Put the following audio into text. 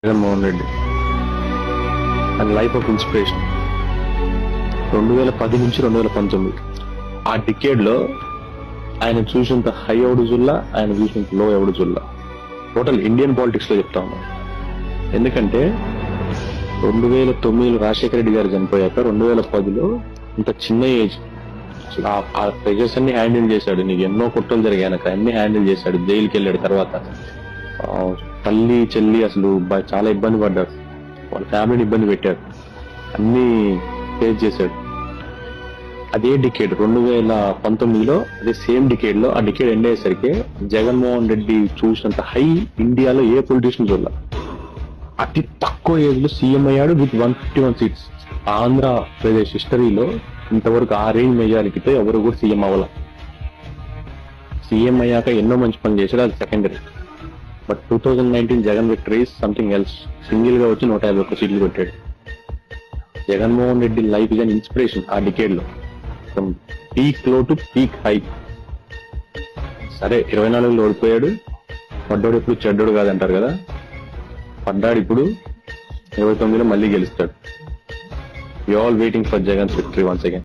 Jaganmohan Reddy and life of inspiration 2010 నుంచి 2019 ఆ decade లో ఆయన చూసినంత హై ఎవడు జుల్లా, ఆయన చూసినంత లో ఎవడు జుల్లా. టోటల్ ఇండియన్ పాలిటిక్స్ లో చెప్తా ఉన్నాం. ఎందుకంటే 2009 రాజశేఖర రెడ్డి గారు చనిపోయాక 2010లో ఇంత చిన్న ఏజ్ ఆ ప్రెజర్స్ అన్ని హ్యాండిల్ చేశాడు. నీకు ఎన్నో కుట్రలు జరిగాయనక అన్ని హ్యాండిల్ చేశాడు. జైలుకి వెళ్ళాడు. తర్వాత తల్లి చెల్లి అసలు చాలా ఇబ్బంది పడ్డాడు. వాళ్ళ ఫ్యామిలీని ఇబ్బంది పెట్టాడు. అన్ని ఫేస్ చేశాడు. అదే డికేడ్ 2019లో అదే సేమ్ డికేడ్ లో ఆ డికేడ్ ఎండ్ అయ్యేసరికి జగన్మోహన్ రెడ్డి చూసినంత హై ఇండియాలో ఏ పొలిటీషియన్ చూడాల. అతి తక్కువ ఏజ్ లో సీఎం అయ్యాడు విత్ 151 సీట్స్. ఆంధ్రప్రదేశ్ హిస్టరీలో ఇంతవరకు ఆ రేంజ్ మెజారిటీతో ఎవరు కూడా సీఎం అవ్వాల. సీఎం అయ్యాక ఎన్నో మంచి పని చేశాడు, అది secondary. But 2019 Jagan victory something else. Single గా వచ్చి 151 సీట్లు కొట్టాడు. Jaganmohan Reddy life is an inspiration ఆ డికేడ్ లో, ఫ్రమ్ పీక్ లో టు పీక్ హై. సరే 24లో ఓడిపోయాడు. పడ్డాడు ఎప్పుడు చెడ్డోడు కాదంటారు కదా, పడ్డాడు. ఇప్పుడు 29లో మళ్ళీ గెలుస్తాడు. You all waiting for Jagan's victory once again.